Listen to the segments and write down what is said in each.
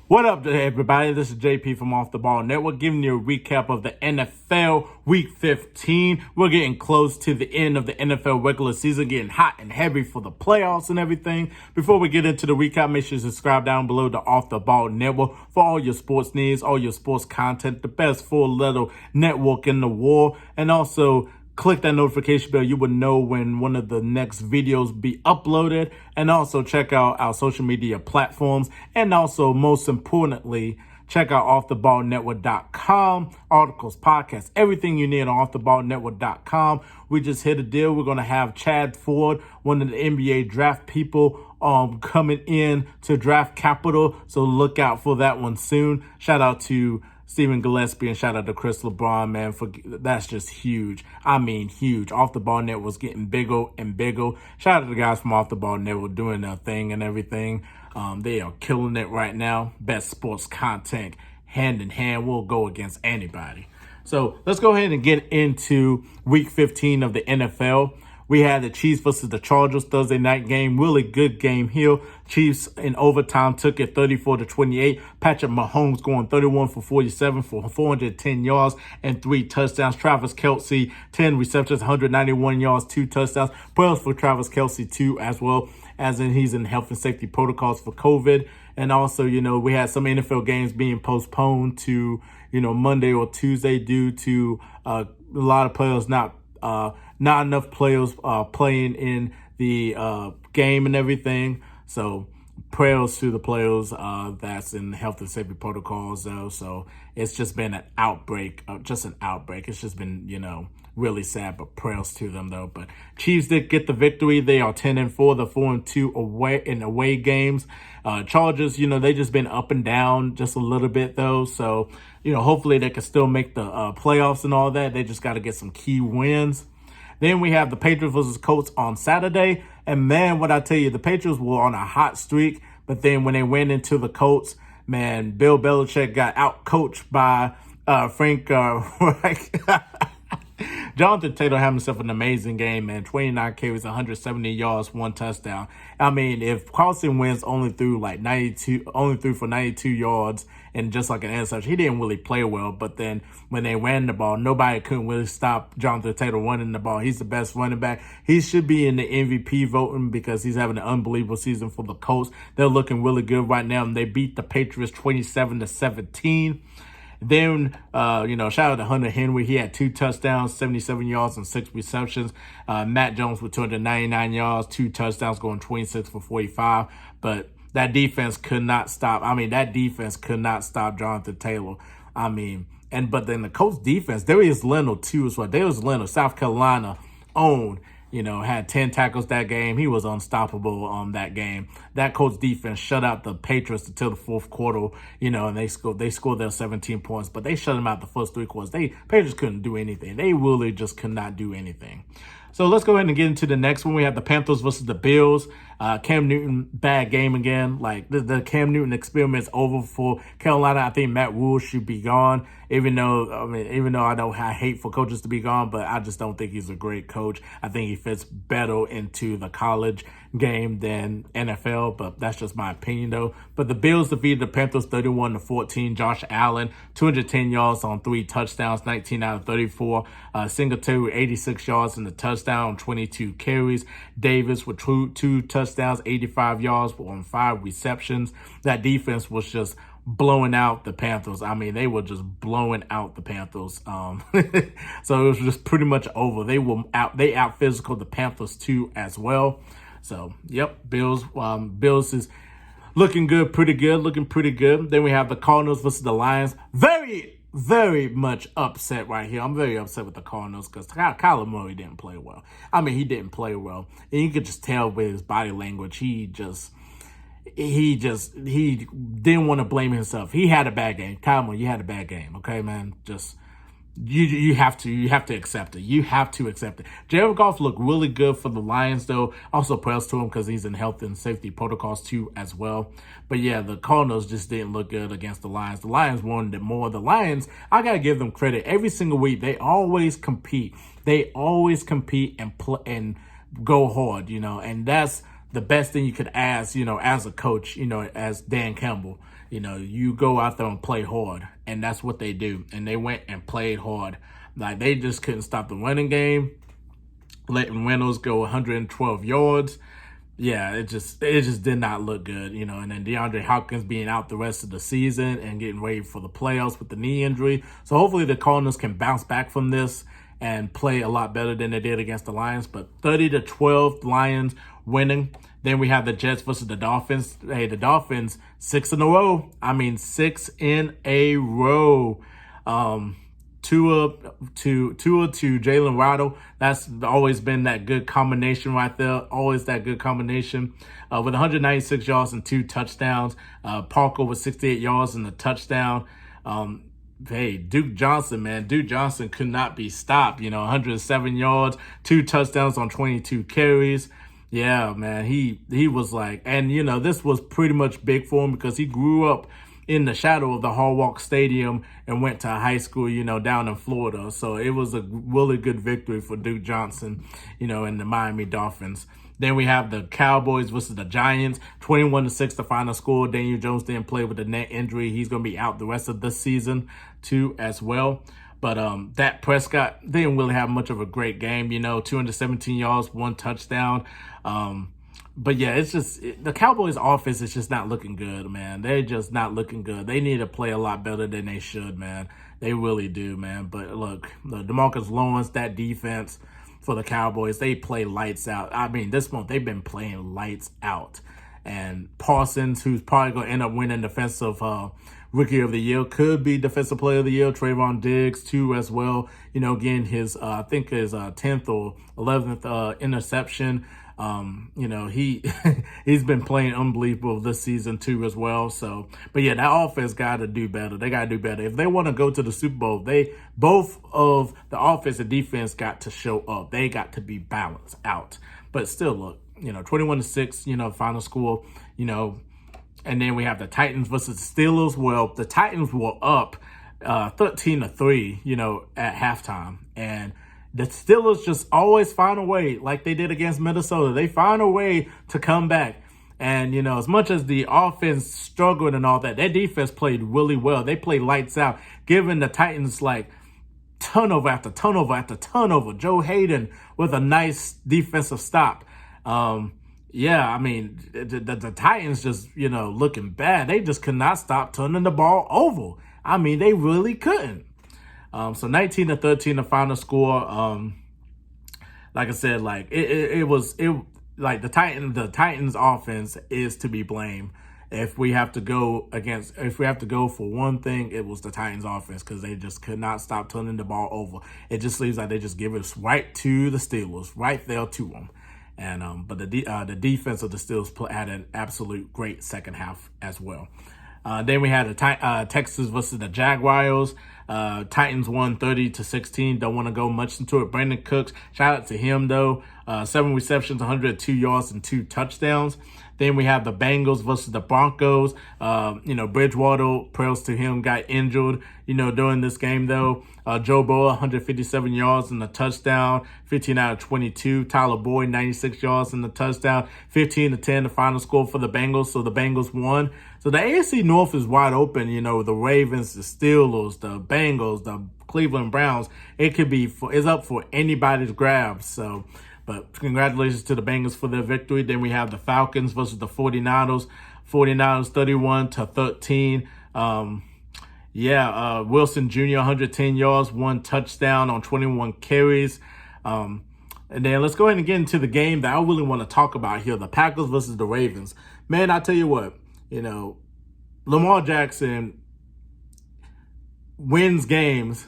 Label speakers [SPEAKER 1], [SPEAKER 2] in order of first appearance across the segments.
[SPEAKER 1] What up, everybody? This is JP from Off the Ball Network, giving you a recap of the NFL Week 15. We're getting close to the end of the NFL regular season, getting hot and heavy for the playoffs and everything. Before we get into the recap, make sure you subscribe down below to Off the Ball Network for all your sports needs, all your sports content, the best four-letter network in the world, and also click that notification bell. You will know when one of the next videos be uploaded. And also check out our social media platforms. And also, most importantly, check out offtheballnetwork.com, articles, podcasts, everything you need on offtheballnetwork.com. We just hit a deal. We're going to have Chad Ford, one of the NBA draft people, coming in to draft capital. So look out for that one soon. Shout out to Stephen Gillespie and shout out to Chris LeBron, man, that's just huge. I mean, huge. Off the Ball Network was getting bigger and bigger. Shout out to the guys from Off the Ball Network doing their thing and everything. They are killing it right now. Best sports content, hand in hand. We'll go against anybody. So let's go ahead and get into Week 15 of the NFL. We had the Chiefs versus the Chargers Thursday night game. Really good game here. Chiefs in overtime took it 34-28. Patrick Mahomes going 31 for 47 for 410 yards and 3 touchdowns. Travis Kelce, 10 receptions, 191 yards, 2 touchdowns. Prayers for Travis Kelce too, as well as in he's in health and safety protocols for COVID. And also, we had some NFL games being postponed to, Monday or Tuesday due to a lot of players not enough players playing in the game and everything. So prayers to the players that's in health and safety protocols, though. So it's just been an outbreak, It's just been, really sad, but prayers to them, though. But Chiefs did get the victory. They are 10-4. They're 4-2 away games. Chargers, they just been up and down just a little bit, though. So, hopefully they can still make the playoffs and all that. They just got to get some key wins. Then we have the Patriots versus Colts on Saturday. And man, what I tell you, the Patriots were on a hot streak. But then when they went into the Colts, man, Bill Belichick got out-coached by Frank Reich. Jonathan Taylor had himself an amazing game, man. 29 carries, 170 yards, 1 touchdown. I mean, if Carlson Wentz only threw for 92 yards and just like an interception, he didn't really play well. But then when they ran the ball, nobody couldn't really stop Jonathan Taylor running the ball. He's the best running back. He should be in the MVP voting because he's having an unbelievable season for the Colts. They're looking really good right now, and they beat the Patriots 27-17. Then, shout out to Hunter Henry. He had 2 touchdowns, 77 yards, and 6 receptions. Matt Jones with 299 yards, 2 touchdowns, going 26 for 45. But that defense could not stop. Jonathan Taylor. But then the Colts defense, Darius Leonard too as well. Darius Leonard, South Carolina, owned. Had 10 tackles that game. He was unstoppable on that game. That Colts defense shut out the Patriots until the fourth quarter, and they scored their 17 points, but they shut them out the first 3 quarters. Patriots couldn't do anything. They really just could not do anything. So let's go ahead and get into the next one. We have the Panthers versus the Bills. Cam Newton, bad game again. Like the Cam Newton experiment's over for Carolina. I think Matt Rule should be gone. Even though I hate for coaches to be gone, but I just don't think he's a great coach. I think he fits better into the college game than NFL, but that's just my opinion though. But the Bills defeated the Panthers 31-14. Josh Allen, 210 yards on 3 touchdowns, 19 out of 34. Singletary, 86 yards in the touchdown on 22 carries. Davis with 2 touchdowns, 85 yards on 5 receptions. That defense was just blowing out the Panthers. They were just blowing out the Panthers. So it was just pretty much over. They out physical the Panthers too as well. So yep, Bills is looking good, looking pretty good. Then we have the Cardinals versus the Lions. Very, very much upset right here. I'm very upset with the Cardinals because Kyler Murray didn't play well. He didn't play well, and you could just tell with his body language. He didn't want to blame himself. He had a bad game. Kyler, you had a bad game. Okay, man. Just you have to accept it. You have to accept it. Jared Goff looked really good for the Lions, though. Also prayers to him because he's in health and safety protocols too as well. But yeah, the Cardinals just didn't look good against the Lions. The Lions wanted it more. The Lions, I gotta give them credit. Every single week, they always compete. They always compete and play and go hard. And that's the best thing you could ask, as a coach, as Dan Campbell. You go out there and play hard, and that's what they do. And they went and played hard. Like, they just couldn't stop the running game, letting Reynolds go 112 yards. Yeah, it just did not look good, and then DeAndre Hopkins being out the rest of the season and getting ready for the playoffs with the knee injury. So hopefully the Cardinals can bounce back from this and play a lot better than they did against the Lions. But 30-12, Lions winning. Then we have the Jets versus the Dolphins. Hey, the Dolphins, 6 in a row. 6 in a row. Tua to Jalen Waddle. That's always been that good combination right there. Always that good combination. With 196 yards and 2 touchdowns. Parker with 68 yards and a touchdown. Hey, Duke Johnson, man. Duke Johnson could not be stopped. 107 yards, 2 touchdowns on 22 carries. Yeah, man. He was like, and this was pretty much big for him because he grew up in the shadow of the Hard Rock Stadium and went to high school, down in Florida. So it was a really good victory for Duke Johnson, and the Miami Dolphins. Then we have the Cowboys versus the Giants, 21-6 the final score. Daniel Jones didn't play with a neck injury. He's going to be out the rest of this season too as well. But Dak Prescott didn't really have much of a great game, 217 yards, 1 touchdown. But yeah, it's just the Cowboys' offense is just not looking good, man. They're just not looking good. They need to play a lot better than they should, man. They really do, man. But look, DeMarcus Lawrence, that defense for the Cowboys, they play lights out. This month they've been playing lights out. And Parsons, who's probably going to end up winning Defensive Rookie of the Year, could be Defensive Player of the Year. Trayvon Diggs, too, as well. Again, his, I think his 10th or 11th interception. He's been playing unbelievable this season too as well. So, but yeah, that offense got to do better. They got to do better if they want to go to the Super Bowl. Both of the offense and defense got to show up. They got to be balanced out. But still, look, 21-6, final score, and then we have the Titans versus the Steelers. Well, the Titans were up 13-3, at halftime, and the Steelers just always find a way, like they did against Minnesota. They find a way to come back. And, as much as the offense struggled and all that, their defense played really well. They played lights out, giving the Titans, turnover after turnover after turnover. Joe Hayden with a nice defensive stop. The Titans just, looking bad. They just could not stop turning the ball over. They really couldn't. So 19-13, the final score. Like I said, the Titans offense is to be blamed. If we have to go for one thing, it was the Titans offense, because they just could not stop turning the ball over. It just seems like they just give it right to the Steelers, right there to them. And but the defense of the Steelers had an absolute great second half as well. Then we had the Texas versus the Jaguars. Titans won 30-16. Don't want to go much into it. Brandon Cooks, shout out to him though. 7 receptions, 102 yards, and 2 touchdowns. Then we have the Bengals versus the Broncos. Bridgewater, prayers to him, got injured, during this game though. Joe Burrow, 157 yards and a touchdown, 15 out of 22. Tyler Boyd, 96 yards and a touchdown, 15-10, the final score for the Bengals. So the Bengals won. So the AFC North is wide open. The Ravens, the Steelers, the Bengals, the Cleveland Browns. It's up for anybody's grab. So, but congratulations to the Bengals for their victory. Then we have the Falcons versus the 49ers. 49ers 31-13. Wilson Jr. 110 yards, 1 touchdown on 21 carries. And then let's go ahead and get into the game that I really want to talk about here. The Packers versus the Ravens. Man, I tell you what, Lamar Jackson wins games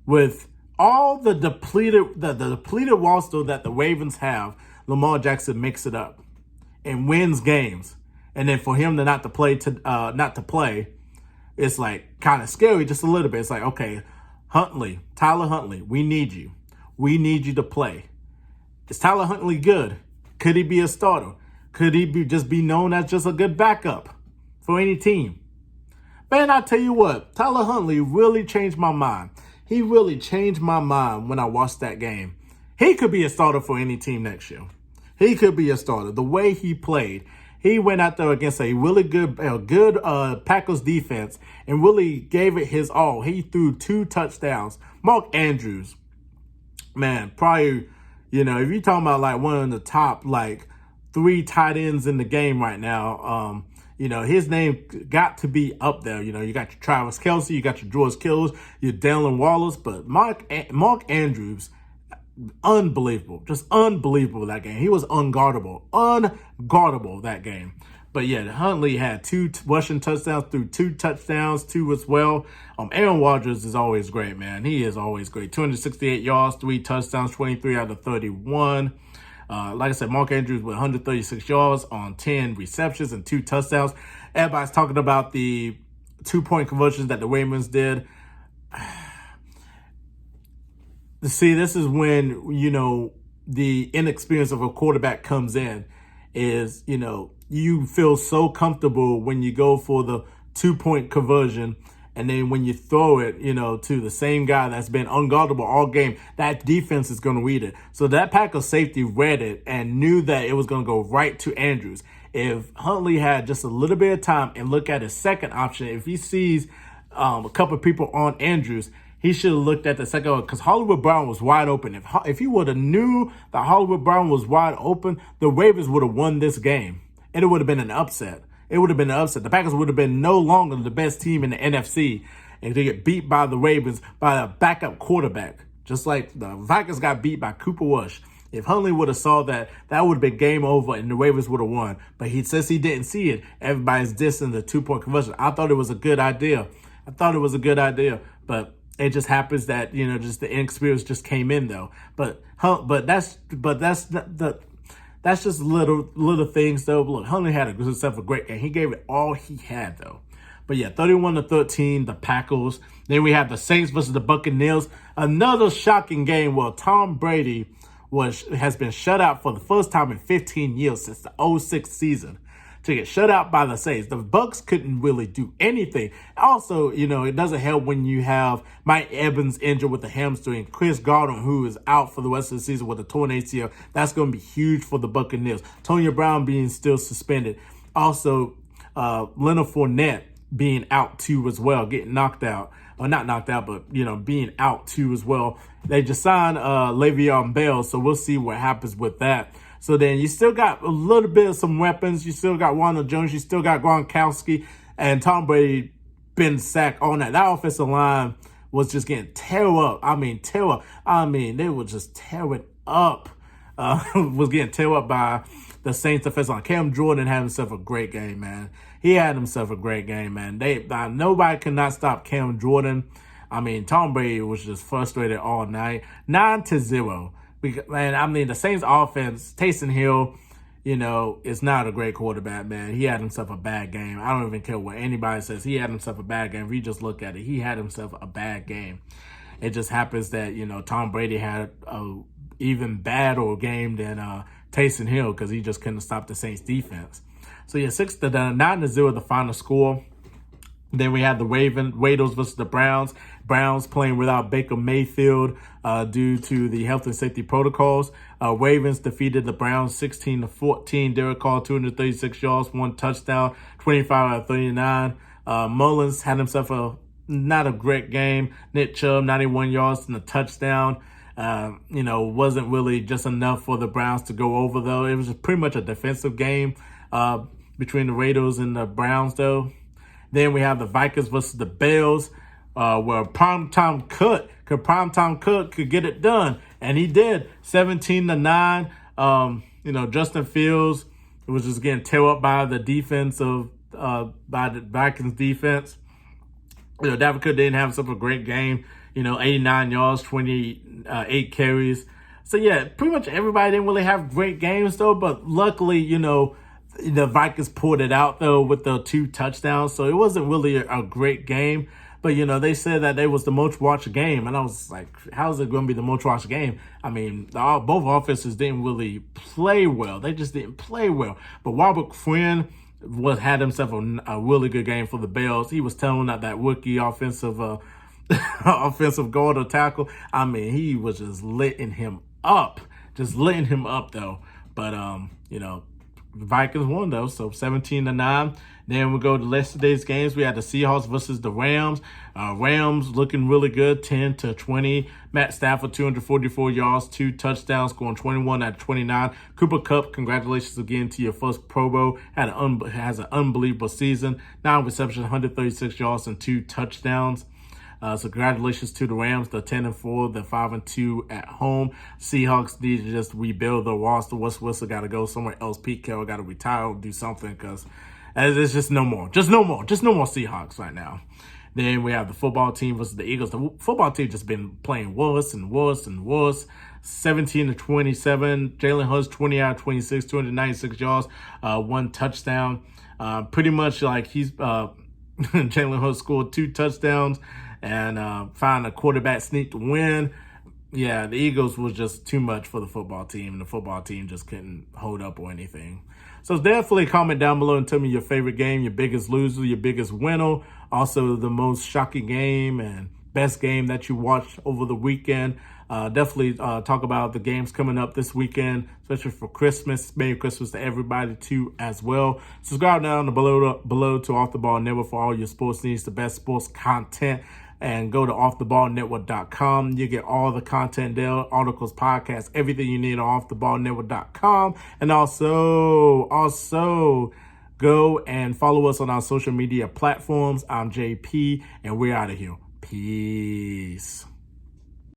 [SPEAKER 1] with all the depleted roster that the Ravens have. Lamar Jackson makes it up and wins games. And then for him not to play, it's like kind of scary just a little bit. It's like, okay, Tyler Huntley, we need you. We need you to play. Is Tyler Huntley good? Could he be a starter? Could he just be known as just a good backup for any team? Man, I tell you what, Tyler Huntley really changed my mind. He really changed my mind when I watched that game. He could be a starter for any team next year. he could be a starter. The way he played, he went out there against a really good Packers defense and really gave it his all. He threw 2 touchdowns. Mark Andrews, man, probably, if you're talking about like one of the top like 3 tight ends in the game right now, his name got to be up there. You got your Travis Kelce, you got your George Kittles, your Dallin Wallace, but Mark Andrews, unbelievable, just unbelievable that game. He was unguardable that game. But yeah, Huntley had 2 rushing touchdowns, threw 2 touchdowns, 2 as well. Aaron Rodgers is always great, man. He is always great. 268 yards, 3 touchdowns, 23 out of 31. Like I said, Mark Andrews with 136 yards on 10 receptions and 2 touchdowns. Everybody's talking about the 2-point conversions that the Ravens did. See, this is when, the inexperience of a quarterback comes in. Is, you feel so comfortable when you go for the 2-point conversion. And then when you throw it, to the same guy that's been unguardable all game, that defense is going to read it. So that Packers safety read it and knew that it was going to go right to Andrews. If Huntley had just a little bit of time and look at his second option, if he sees a couple of people on Andrews, he should have looked at the second one because Hollywood Brown was wide open. If he would have knew that Hollywood Brown was wide open, the Ravens would have won this game. And it would have been an upset. It would have been an upset. The Packers would have been no longer the best team in the NFC and they get beat by the Ravens by a backup quarterback, just like the Vikings got beat by Cooper Rush. If Huntley would have saw that, that would have been game over and the Ravens would have won. But he says he didn't see it. Everybody's dissing the 2-point conversion. I thought it was a good idea. But it just happens that, just the inexperience just came in though. But that's just little things though. Look, Huntley had himself a great game. He gave it all he had though. But yeah, 31-13, the Packers. Then we have the Saints versus the Buccaneers. Another shocking game where Tom Brady has been shut out for the first time in 15 years since the 2006 season. To get shut out by the Saints. The Bucks couldn't really do anything. Also, it doesn't help when you have Mike Evans injured with the hamstring, Chris Godwin, who is out for the rest of the season with a torn ACL. That's going to be huge for the Buccaneers. Antonio Brown being still suspended. Also, Leonard Fournette being out too as well, getting knocked out. Or not knocked out, but, being out too as well. They just signed Le'Veon Bell, so we'll see what happens with that. So then you still got a little bit of some weapons. You still got Ronald Jones. You still got Gronkowski. And Tom Brady been sacked all night. That offensive line was just getting tear up. They were just tearing up. Was getting tear up by the Saints defense line. Cam Jordan had himself a great game, man. He had himself a great game, man. Nobody could not stop Cam Jordan. Tom Brady was just frustrated all night. 9-0. The Saints offense, Taysom Hill, is not a great quarterback, man. He had himself a bad game. I don't even care what anybody says. He had himself a bad game. If you just look at it, he had himself a bad game. It just happens that, Tom Brady had a even badder game than Taysom Hill because he just couldn't stop the Saints defense. So yeah, 9-0, the final score. Then we had the Raiders versus the Browns. Browns playing without Baker Mayfield due to the health and safety protocols. Ravens defeated the Browns 16-14. Derek Carr, 236 yards, 1 touchdown, 25 out of 39. Mullins had himself not a great game. Nick Chubb, 91 yards and a touchdown. Wasn't really just enough for the Browns to go over, though. It was pretty much a defensive game between the Raiders and the Browns, though. Then we have the Vikings versus the Bills, where Primetime Cook could get it done, and he did. 17-9. Justin Fields was just getting tear up by the defense by the Vikings defense. Dalvin Cook didn't have such a great game. 89 yards, 28 carries. So yeah, pretty much everybody didn't really have great games though, but luckily, the Vikings pulled it out, though, with the 2 touchdowns. So it wasn't really a great game. But, they said that it was the most watched game. And I was like, how is it going to be the most watched game? Both offenses didn't really play well. They just didn't play well. But Robert Quinn had himself a really good game for the Bills. He was telling that rookie offensive guard or tackle. He was just letting him up. Though. But Vikings won though, so 17-9. Then we go to yesterday's games. We had the Seahawks versus the Rams. Rams looking really good, 10-20. Matt Stafford, 244 yards, 2 touchdowns, scoring 21 out of 29. Cooper Kupp, congratulations again to your first Pro Bowl. Has an unbelievable season. 9 receptions, 136 yards, and 2 touchdowns. So congratulations to the Rams. They're 10-4. They're 5-2 at home. Seahawks need to just rebuild the roster. Wes Wilson got to go somewhere else. Pete Carroll got to retire or do something because there's just no more. Just no more Seahawks right now. Then we have the football team versus the Eagles. The football team just been playing worse and worse and worse. 17-27. Jalen Hurts, 20 out of 26, 296 yards, 1 touchdown. Pretty much like Jalen Hurts scored 2 touchdowns and find a quarterback sneak to win. Yeah, the Eagles was just too much for the football team, and the football team just couldn't hold up or anything. So definitely comment down below and tell me your favorite game, your biggest loser, your biggest winner, also the most shocking game and best game that you watched over the weekend. Definitely talk about the games coming up this weekend, especially for Christmas. Merry Christmas to everybody too as well. Subscribe down below to Off the Ball Network for all your sports needs, the best sports content. And go to offtheballnetwork.com. You get all the content there, articles, podcasts, everything you need on offtheballnetwork.com. And also go and follow us on our social media platforms. I'm JP, and we're out of here. Peace.